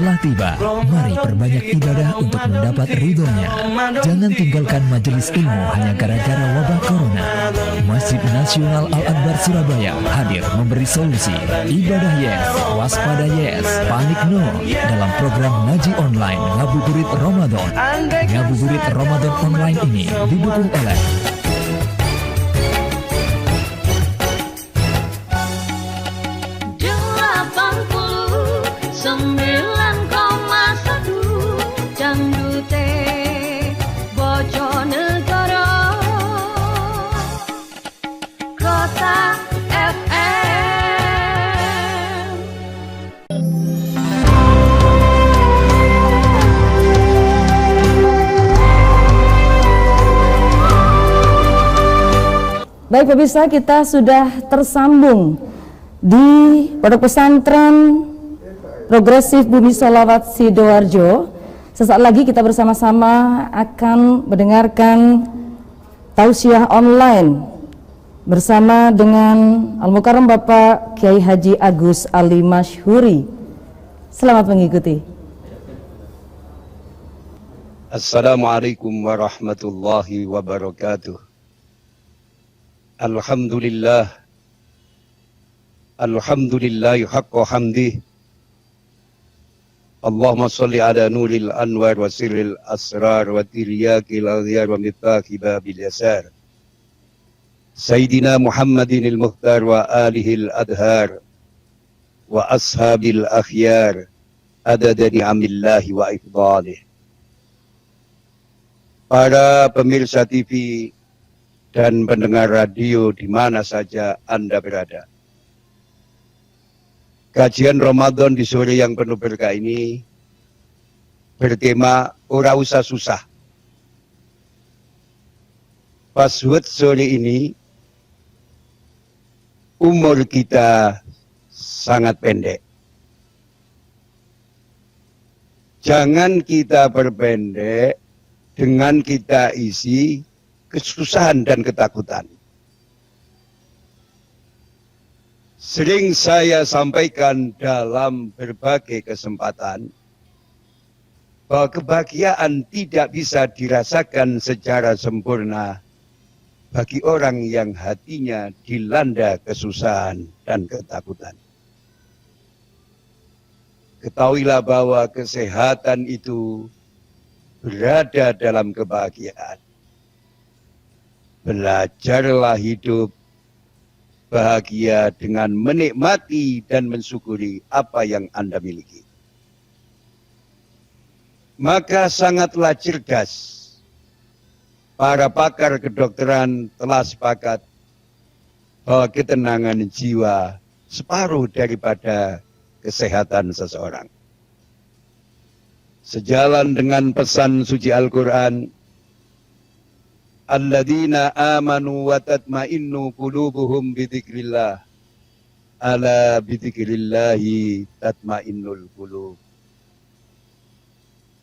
telah tiba. Mari perbanyak ibadah untuk mendapat ridhonya. Jangan tinggalkan majelis ilmu hanya gara-gara wabah corona. Masjid Nasional Al-Akbar Surabaya hadir memberi solusi. Ibadah yes, waspada yes, panik no dalam program ngaji online Ngabuburit Ramadan. Ngabuburit Ramadan online ini didukung oleh Baik pemirsa, kita sudah tersambung di Pondok Pesantren Progresif Bumi Sholawat Sidoarjo. Sesaat lagi kita bersama-sama akan mendengarkan tausiah online bersama dengan Al-Mukarram Bapak Kiai Haji Agus Ali Masyhuri. Selamat mengikuti. Assalamualaikum warahmatullahi wabarakatuh. Alhamdulillah haqqa hamdih. Allahumma salli ala nuril anwar wa sirril asrar wa tiryakil aghyar wa miftahil babil yasar Sayyidina Muhammadinil Mukhtar wa alihil adhar wa ashabil akhyar adada ni'amillahi wa ifdalih. Para pemirsa TV dan pendengar radio di mana saja Anda berada. Kajian Ramadan di sore yang penuh berkah ini bertema ora usah susah. Password sore ini, umur kita sangat pendek. Jangan kita berpendek dengan kita isi kesusahan dan ketakutan. Sering saya sampaikan dalam berbagai kesempatan bahwa kebahagiaan tidak bisa dirasakan secara sempurna bagi orang yang hatinya dilanda kesusahan dan ketakutan. Ketahuilah bahwa kesehatan itu berada dalam kebahagiaan. Belajarlah hidup bahagia dengan menikmati dan mensyukuri apa yang Anda miliki. Maka sangatlah cerdas. Para pakar kedokteran telah sepakat bahwa ketenangan jiwa separuh daripada kesehatan seseorang. Sejalan dengan pesan suci Al-Quran, alladzina amanu wa tatma'innu qulubuhum bidzikrillah ala bidzikrillahi tatma'innul qulub,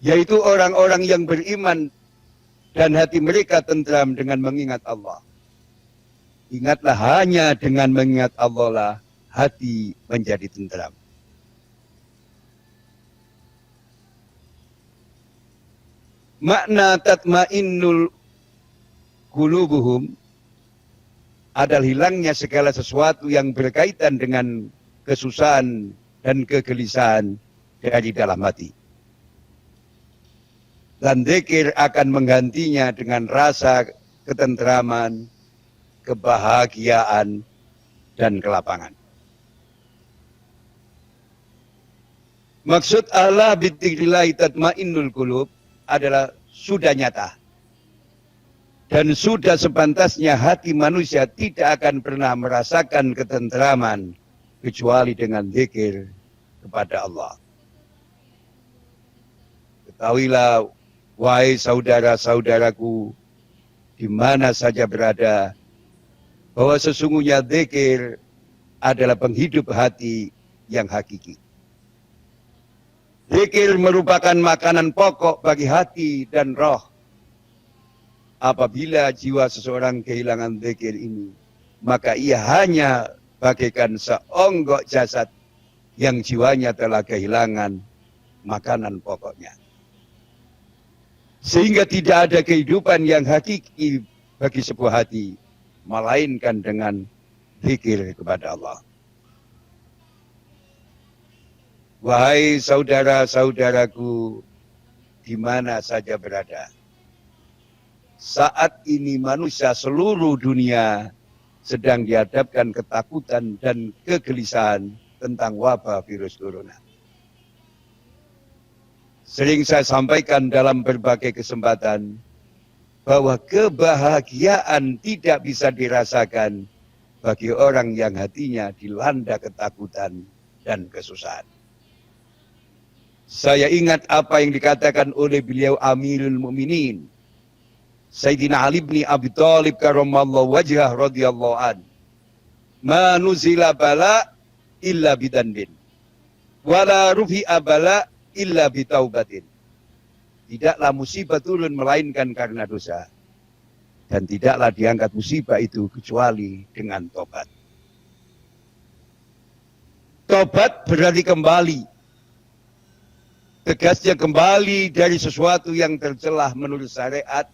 yaitu orang-orang yang beriman dan hati mereka tentram dengan mengingat Allah. Ingatlah, hanya dengan mengingat Allah lah hati menjadi tentram. Makna tatma'innul qulubuhum adalah hilangnya segala sesuatu yang berkaitan dengan kesusahan dan kegelisahan dari dalam hati. Dan dzikir akan menggantinya dengan rasa ketentraman, kebahagiaan, dan kelapangan. Maksud Allah bidzikrillah tatmainnul qulub adalah sudah nyata. Dan sudah sepantasnya hati manusia tidak akan pernah merasakan ketentraman kecuali dengan zikir kepada Allah. Ketahuilah, wahai saudara-saudaraku, di mana saja berada, bahwa sesungguhnya zikir adalah penghidup hati yang hakiki. Zikir merupakan makanan pokok bagi hati dan roh. Apabila jiwa seseorang kehilangan zikir ini, maka ia hanya bagaikan seonggok jasad yang jiwanya telah kehilangan makanan pokoknya. Sehingga tidak ada kehidupan yang hakiki bagi sebuah hati, melainkan dengan zikir kepada Allah. Wahai saudara-saudaraku, di mana saja berada, saat ini manusia seluruh dunia sedang dihadapkan ketakutan dan kegelisahan tentang wabah virus corona. Sering saya sampaikan dalam berbagai kesempatan bahwa kebahagiaan tidak bisa dirasakan bagi orang yang hatinya dilanda ketakutan dan kesusahan. Saya ingat apa yang dikatakan oleh beliau Amirul Mukminin Sayyidina Ali bin Abi Thalib karramallahu wajhah radhiyallahu an. Ma nuzila bala illa bidanbin. Wala rufi'a bala illa bitaubatin. Tidaklah musibah turun melainkan karena dosa. Dan tidaklah diangkat musibah itu kecuali dengan tobat. Tobat berarti kembali. Tegasnya kembali dari sesuatu yang tercelah menurut syariat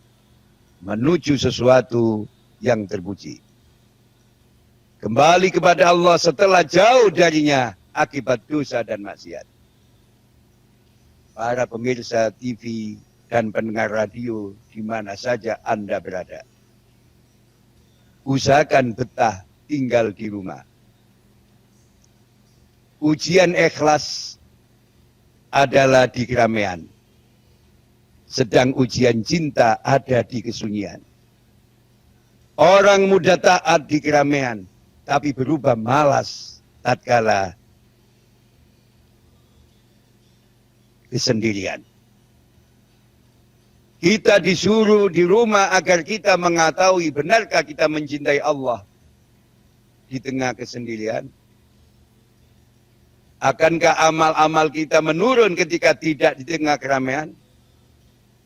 menuju sesuatu yang terpuji. Kembali kepada Allah setelah jauh darinya akibat dosa dan maksiat. Para pemirsa TV dan pendengar radio di mana saja Anda berada, usahakan betah tinggal di rumah. Ujian ikhlas adalah di keramaian, sedang ujian cinta ada di kesunyian. Orang muda taat di keramaian, tapi berubah malas tatkala kesendirian. Kita disuruh di rumah agar kita mengetahui benarkah kita mencintai Allah di tengah kesendirian. Akankah amal-amal kita menurun ketika tidak di tengah keramaian?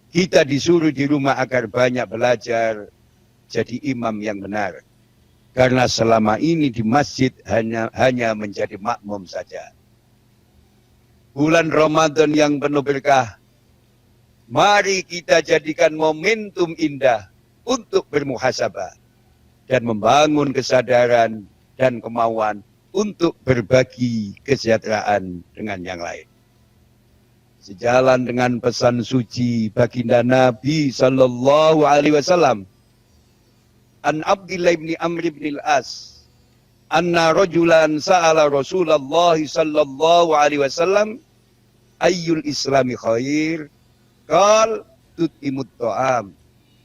Kita disuruh di rumah agar banyak belajar jadi imam yang benar. Karena selama ini di masjid hanya menjadi makmum saja. Bulan Ramadan yang penuh berkah, mari kita jadikan momentum indah untuk bermuhasabah dan membangun kesadaran dan kemauan untuk berbagi kesejahteraan dengan yang lain. Sejalan dengan pesan suci baginda Nabi sallallahu alaihi wasallam, An Abdillah bin Amr bin al-As, anna rajulan sa'ala Rasulullah sallallahu alaihi wasallam ayyul islami khair, qal tut'imut ta'am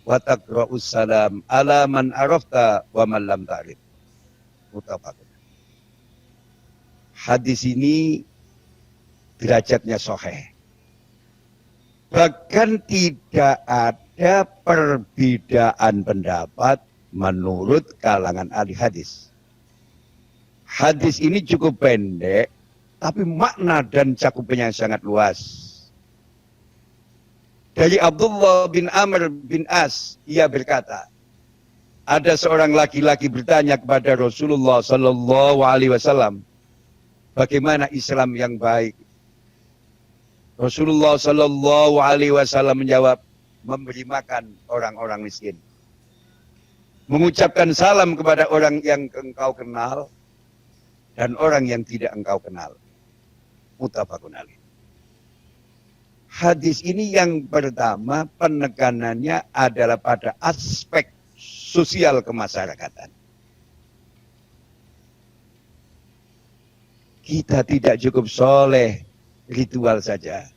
wa taqra'us salam ala man arafta wa man lam ta'rif. Muttafaqun. Hadis ini derajatnya sahih. Bahkan tidak ada perbedaan pendapat menurut kalangan ahli hadis. Hadis ini cukup pendek, tapi makna dan cakupannya sangat luas. Dari Abdullah bin Amr bin As, ia berkata, ada seorang laki-laki bertanya kepada Rasulullah sallallahu alaihi wasallam, bagaimana Islam yang baik? Rasulullah sallallahu alaihi wasallam menjawab, memberi makan orang-orang miskin, mengucapkan salam kepada orang yang engkau kenal dan orang yang tidak engkau kenal. Muttafaqun alaih. Hadis ini yang pertama penekanannya adalah pada aspek sosial kemasyarakatan. Kita tidak cukup soleh ritual saja,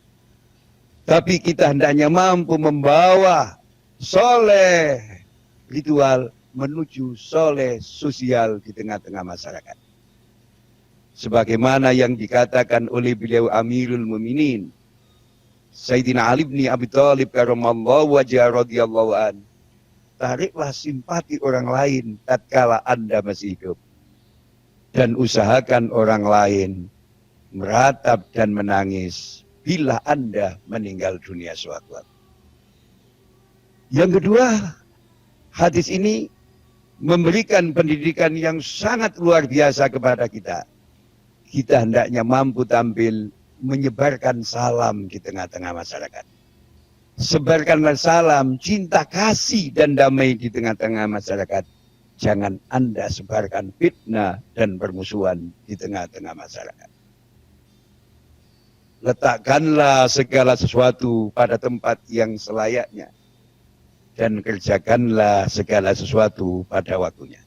tapi kita hendaknya mampu membawa soleh ritual menuju soleh sosial di tengah-tengah masyarakat. Sebagaimana yang dikatakan oleh beliau Amirul Mukminin Sayyidina Ali bin Abi Thalib karramallahu wajhah radhiyallahu an, tariklah simpati orang lain tatkala Anda masih hidup, dan usahakan orang lain meratap dan menangis bila Anda meninggal dunia sewaktu-waktu. Yang kedua, hadis ini memberikan pendidikan yang sangat luar biasa kepada kita. Kita hendaknya mampu tampil menyebarkan salam di tengah-tengah masyarakat. Sebarkanlah salam, cinta kasih dan damai di tengah-tengah masyarakat. Jangan Anda sebarkan fitnah dan permusuhan di tengah-tengah masyarakat. Letakkanlah segala sesuatu pada tempat yang selayaknya. Dan kerjakanlah segala sesuatu pada waktunya.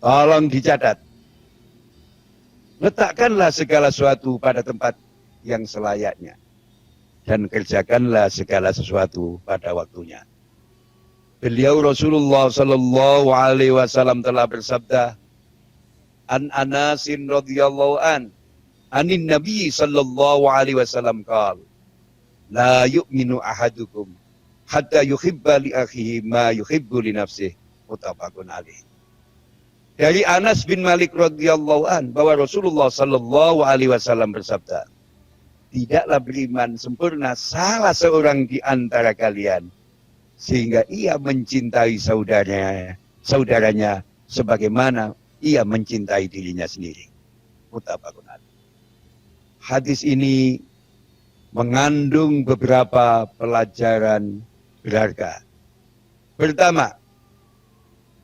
Tolong dicatat. Letakkanlah segala sesuatu pada tempat yang selayaknya. Dan kerjakanlah segala sesuatu pada waktunya. Beliau Rasulullah Sallallahu Alaihi Wasallam telah bersabda, An Anasin radhiyallahu anin Nabi Sallallahu Alaihi Wasallam qal, la yu'minu ahadukum hatta yuhibba li akhihi ma yuhibbu li nafsihi. Muttafaqun alaih. Dari Anas bin Malik radhiyallahu bahwa Rasulullah Sallallahu Alaihi Wasallam bersabda, tidaklah beriman sempurna salah seorang di antara kalian sehingga ia mencintai saudaranya sebagaimana ia mencintai dirinya sendiri. Muttafaqun alaih. Hadis ini mengandung beberapa pelajaran berharga. Pertama,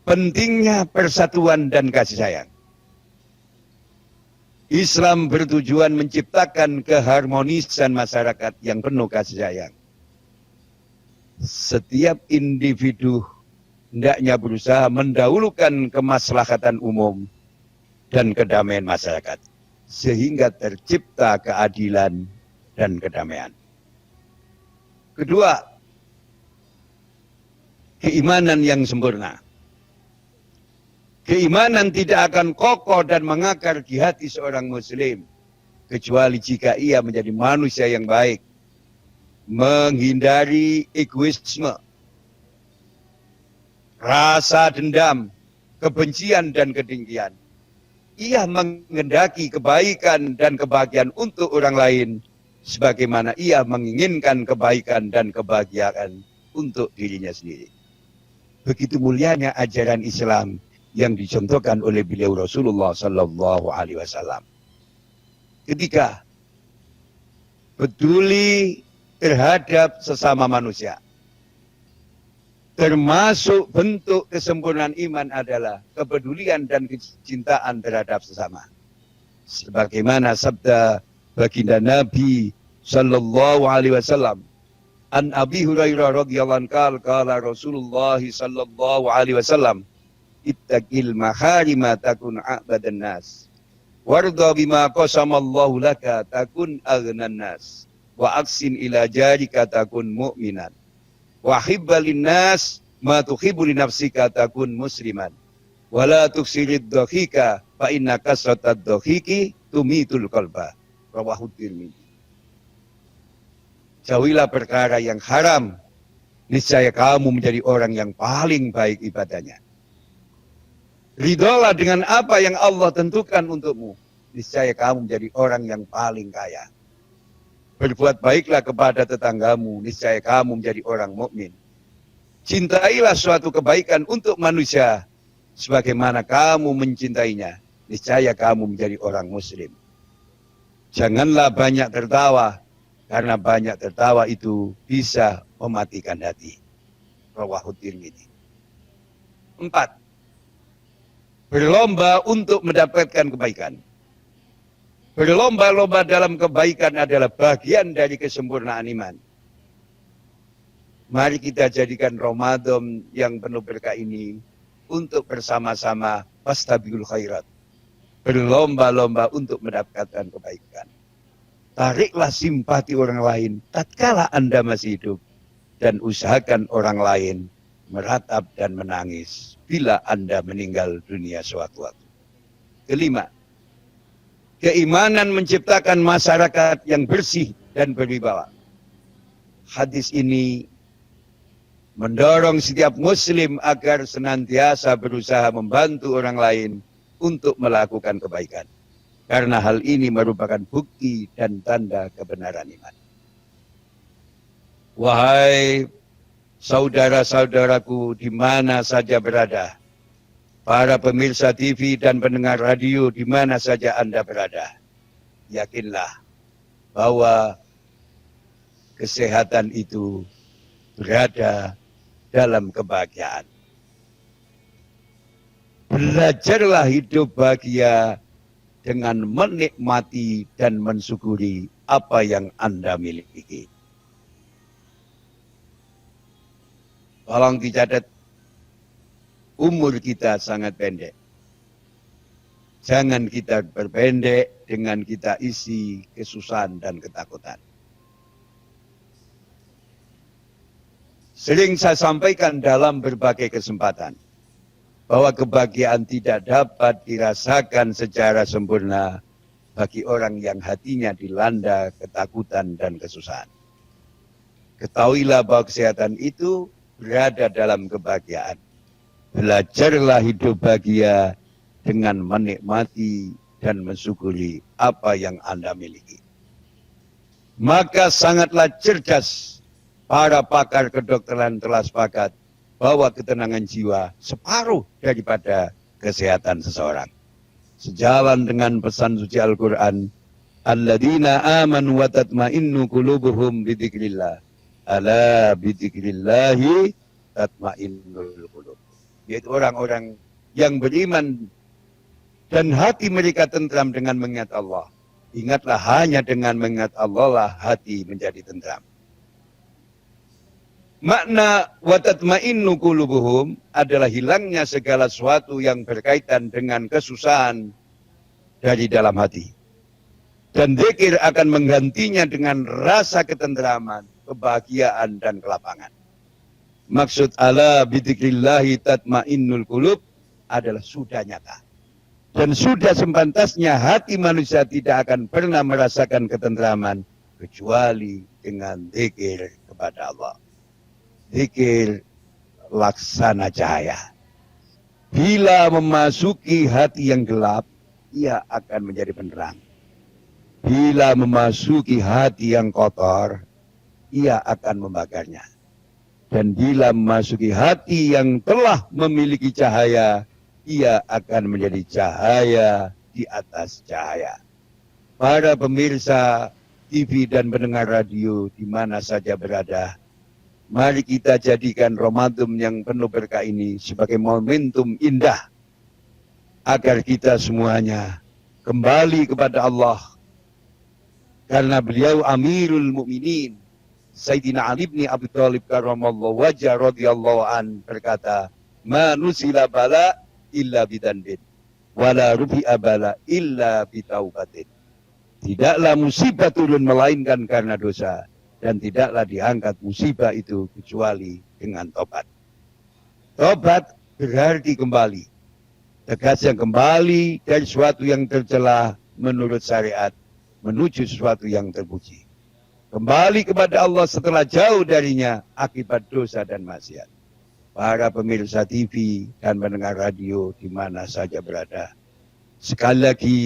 pentingnya persatuan dan kasih sayang. Islam bertujuan menciptakan keharmonisan masyarakat yang penuh kasih sayang. Setiap individu hendaknya berusaha mendahulukan kemaslahatan umum dan kedamaian masyarakat, sehingga tercipta keadilan dan kedamaian. Kedua, keimanan yang sempurna. Keimanan tidak akan kokoh dan mengakar di hati seorang muslim kecuali jika ia menjadi manusia yang baik, menghindari egoisme, rasa dendam, kebencian dan kedengkian. Ia menghendaki kebaikan dan kebahagiaan untuk orang lain sebagaimana ia menginginkan kebaikan dan kebahagiaan untuk dirinya sendiri. Begitu mulianya ajaran Islam yang dicontohkan oleh beliau Rasulullah Sallallahu Alaihi Wasallam. Ketiga, peduli terhadap sesama manusia. Termasuk bentuk kesempurnaan iman adalah kepedulian dan kecintaan terhadap sesama. Sebagaimana sabda baginda Nabi Sallallahu Alaihi Wasallam, An Abi Hurairah radhiyallahu anhu qala Rasulullah Sallallahu Alaihi Wasallam, ittaqil maharima takun a'badan nas warda bima qasamallahu laka takun aghnan nas wa aksin ila jarika takun mu'minan wa hibbalin nas ma tuhibbu li nafsika takun musliman wa la tuksirid dhahika fa inna kasratad dhahiki tumitul qalba. Rawahu Tirmidzi. Jauhilah perkara yang haram, niscaya kamu menjadi orang yang paling baik ibadahnya. Ridholah dengan apa yang Allah tentukan untukmu, niscaya kamu menjadi orang yang paling kaya. Berbuat baiklah kepada tetanggamu, niscaya kamu menjadi orang mukmin. Cintailah suatu kebaikan untuk manusia, sebagaimana kamu mencintainya, niscaya kamu menjadi orang muslim. Janganlah banyak tertawa, karena banyak tertawa itu bisa mematikan hati. Rawahu Tirmidzi. 4. Berlomba untuk mendapatkan kebaikan. Berlomba-lomba dalam kebaikan adalah bagian dari kesempurnaan iman. Mari kita jadikan Ramadan yang penuh berkah ini untuk bersama-sama fastabiqul khairat. Berlomba-lomba untuk mendapatkan kebaikan. Tariklah simpati orang lain tatkala Anda masih hidup dan usahakan orang lain meratap dan menangis bila Anda meninggal dunia sewaktu-waktu. Kelima, keimanan menciptakan masyarakat yang bersih dan berwibawa. Hadis ini mendorong setiap muslim agar senantiasa berusaha membantu orang lain untuk melakukan kebaikan. Karena hal ini merupakan bukti dan tanda kebenaran iman. Wahai saudara-saudaraku di mana saja berada, para pemirsa TV dan pendengar radio di mana saja Anda berada, yakinlah bahwa kesehatan itu berada dalam kebahagiaan. Belajarlah hidup bahagia dengan menikmati dan mensyukuri apa yang Anda miliki. Tolong dicatat, umur kita sangat pendek. Jangan kita berpendek dengan kita isi kesusahan dan ketakutan. Sering saya sampaikan dalam berbagai kesempatan bahwa kebahagiaan tidak dapat dirasakan secara sempurna bagi orang yang hatinya dilanda ketakutan dan kesusahan. Ketahuilah bahwa kesehatan itu berada dalam kebahagiaan. Belajarlah hidup bahagia dengan menikmati dan mensyukuri apa yang Anda miliki. Maka sangatlah cerdas para pakar kedokteran telah sepakat bahwa ketenangan jiwa separuh daripada kesehatan seseorang. Sejalan dengan pesan suci Al-Quran, alladzina amanu wa tatma'innu qulubuhum bidzikrillah. Ala bidzikrillahi tatma'innul qulub. Yaitu orang-orang yang beriman dan hati mereka tentram dengan mengingat Allah. Ingatlah, hanya dengan mengingat Allah lah hati menjadi tentram. Makna wa tatma'innu qulubuhum adalah hilangnya segala sesuatu yang berkaitan dengan kesusahan dari dalam hati. Dan dzikir akan menggantinya dengan rasa ketentraman, kebahagiaan dan kelapangan. Maksud ala bidzikrillahi tatmainnul qulub adalah sudah nyata. Dan sudah sepantasnya hati manusia tidak akan pernah merasakan ketentraman kecuali dengan dzikir kepada Allah. Dzikir laksana cahaya. Bila memasuki hati yang gelap, ia akan menjadi penerang. Bila memasuki hati yang kotor, ia akan membakarnya. Dan bila memasuki hati yang telah memiliki cahaya, ia akan menjadi cahaya di atas cahaya. Para pemirsa TV dan pendengar radio di mana saja berada, mari kita jadikan Ramadan yang penuh berkah ini sebagai momentum indah agar kita semuanya kembali kepada Allah. Karena beliau Amirul Mukminin Sayyidina Ali bin Abi Thalib karramallahu wajhah radhiyallahu an berkata, "Ma nusila bala illa bidanbin, wala rufi'a bala illa bitaubatin." Tidaklah musibah turun melainkan karena dosa, dan tidaklah diangkat musibah itu kecuali dengan tobat. Tobat berarti kembali. Tegasnya kembali dari sesuatu yang tercela menurut syariat menuju sesuatu yang terpuji. Kembali kepada Allah setelah jauh darinya akibat dosa dan maksiat. Para pemirsa TV dan pendengar radio di mana saja berada, sekali lagi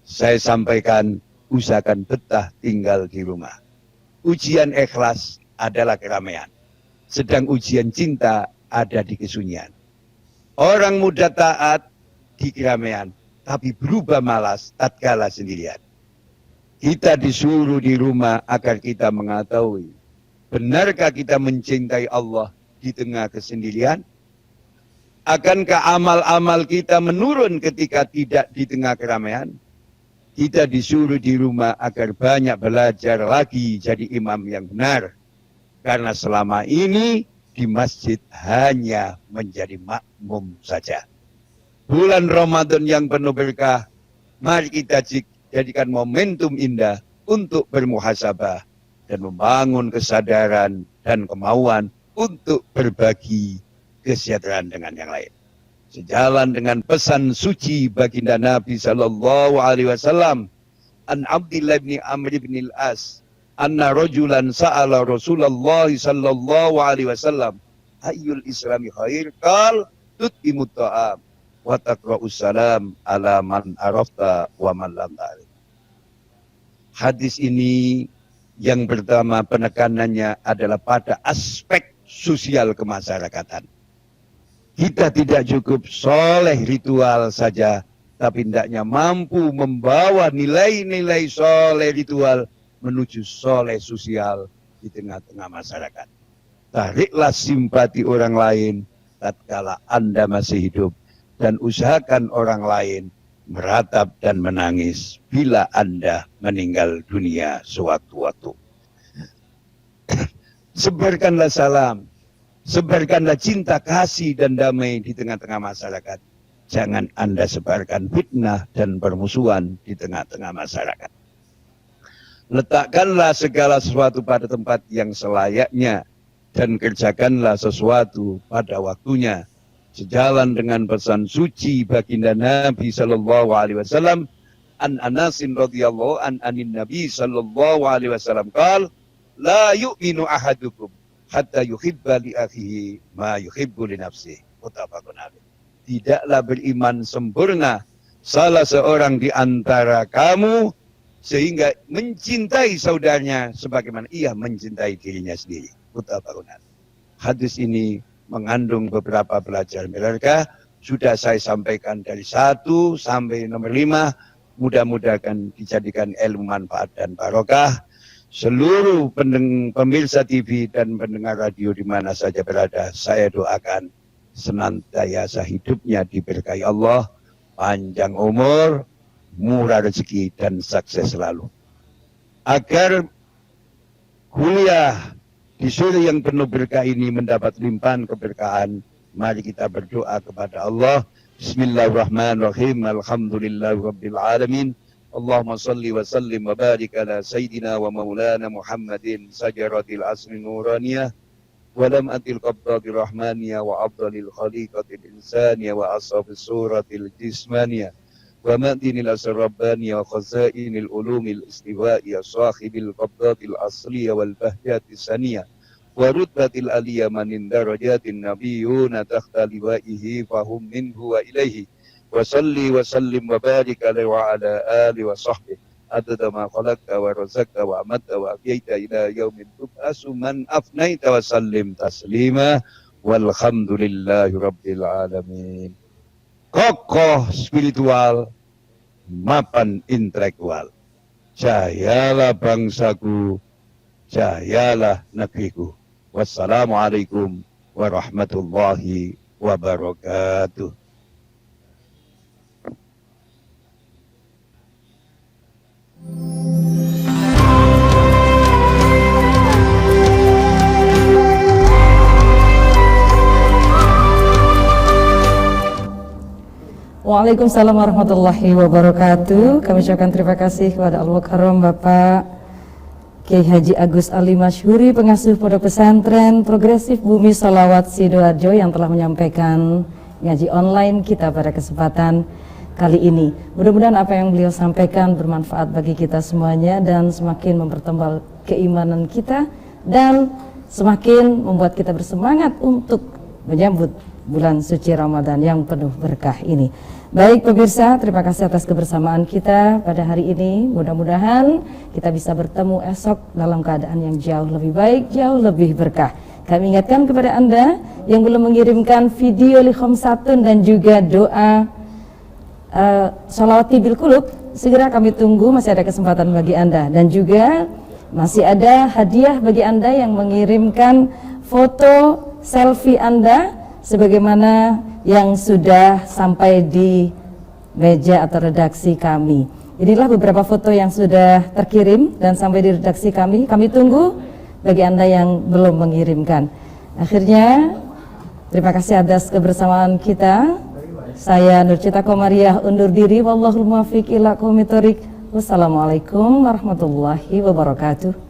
saya sampaikan, usahakan betah tinggal di rumah. Ujian ikhlas adalah keramaian, sedang ujian cinta ada di kesunyian. Orang muda taat di keramaian, tapi berubah malas tatkala sendirian. Kita disuruh di rumah agar kita mengetahui, benarkah kita mencintai Allah di tengah kesendirian? Akankah amal-amal kita menurun ketika tidak di tengah keramaian? Kita disuruh di rumah agar banyak belajar lagi jadi imam yang benar. Karena selama ini di masjid hanya menjadi makmum saja. Bulan Ramadan yang penuh berkah, mari kita jadikan momentum indah untuk bermuhasabah dan membangun kesadaran dan kemauan untuk berbagi kesejahteraan dengan yang lain. Sejalan dengan pesan suci baginda Nabi sallallahu alaihi wasallam, an Abdillah bin Amr bin al-As, anna rajulan sa'ala Rasulullah sallallahu alaihi wasallam, ayyul islami khair? Qal tut'imut ta'am wa taqra'us salam ala man arafta wa man lam ta'rif. Hadis ini yang pertama penekanannya adalah pada aspek sosial kemasyarakatan. Kita tidak cukup soleh ritual saja, tapi hendaknya mampu membawa nilai-nilai soleh ritual menuju soleh sosial di tengah-tengah masyarakat. Tariklah simpati orang lain tatkala Anda masih hidup, dan usahakan orang lain meratap dan menangis bila Anda meninggal dunia sewaktu-waktu. Sebarkanlah salam, sebarkanlah cinta, kasih, dan damai di tengah-tengah masyarakat. Jangan Anda sebarkan fitnah dan permusuhan di tengah-tengah masyarakat. Letakkanlah segala sesuatu pada tempat yang selayaknya dan kerjakanlah sesuatu pada waktunya. Sejalan dengan pesan suci baginda Nabi sallallahu alaihi wasallam, an Anasin radhiyallahu anin Nabi sallallahu alaihi wasallam qala la yu'minu ahadukum hatta yuhibba li akhihi ma yuhibbu li nafsihi. Muttafaqun alaih. Tidaklah beriman sempurna salah seorang di antara kamu sehingga mencintai saudaranya sebagaimana ia mencintai dirinya sendiri. Muttafaqun alaih. Hadis ini mengandung beberapa pelajaran berharga. Sudah saya sampaikan dari 1 sampai nomor 5. Mudah-mudahan dijadikan ilmu manfaat dan barokah. Seluruh pemirsa TV dan pendengar radio di mana saja berada, saya doakan senantiasa hidupnya diberkahi Allah, panjang umur, murah rezeki, dan sukses selalu. Agar kuliah di sore yang penuh berkah ini mendapat limpahan keberkahan, mari kita berdoa kepada Allah. Bismillahirrahmanirrahim. Alhamdulillahirabbil alamin. Allahumma salli wa sallim wa barik ala sayyidina wa maulana Muhammadin sajaratil asri nuraniyah wa lam'atil qabdatir rahmaniyah wa afdalil khaliqatil insaniyah wa asrafis suratil jismaniyah wa ma'dinil asrabbaniyah wa khazainil ulumil istiwa'iyah sahibil qabdatil asliyah wal bahjatis saniyah wa rutbatil aliyah manin darajatin nabiyyuna takhta liwa'ihi fahum minhu wa ilaihi wa salli wa sallim wa barik alaihi wa ala alihi wa sahbihi adada ma khalaqta wa razaqta wa amatta wa afyaita ila yaumin tub'asu man afnaita wa sallim taslima walhamdulillahi rabbil alamin. Kokoh spiritual, mapan intelektual. Jayalah bangsaku, jayalah negeriku. Wassalamualaikum warahmatullahi wabarakatuh. Waalaikumsalam warahmatullahi wabarakatuh. Kami ucapkan terima kasih kepada Al-Mukarram Bapak Kiai Haji Agus Ali Masyhuri, pengasuh Pondok Pesantren Progresif Bumi Sholawat Sidoarjo, yang telah menyampaikan ngaji online kita pada kesempatan kali ini. Mudah-mudahan apa yang beliau sampaikan bermanfaat bagi kita semuanya dan semakin mempertebal keimanan kita dan semakin membuat kita bersemangat untuk menyambut bulan suci Ramadan yang penuh berkah ini. Baik pemirsa, terima kasih atas kebersamaan kita pada hari ini. Mudah-mudahan kita bisa bertemu esok dalam keadaan yang jauh lebih baik, jauh lebih berkah. Kami ingatkan kepada Anda yang belum mengirimkan video li khamsatun dan juga doa sholawati bil qulub, segera kami tunggu, masih ada kesempatan bagi Anda. Dan juga masih ada hadiah bagi Anda yang mengirimkan foto selfie Anda sebagaimana yang sudah sampai di meja atau redaksi kami. Inilah beberapa foto yang sudah terkirim dan sampai di redaksi kami. Kami tunggu bagi Anda yang belum mengirimkan. Akhirnya, terima kasih atas kebersamaan kita. Saya Nurcita Komariah undur diri. Wallahul muwaffiq ila aqwamit thoriq. Wassalamualaikum warahmatullahi wabarakatuh.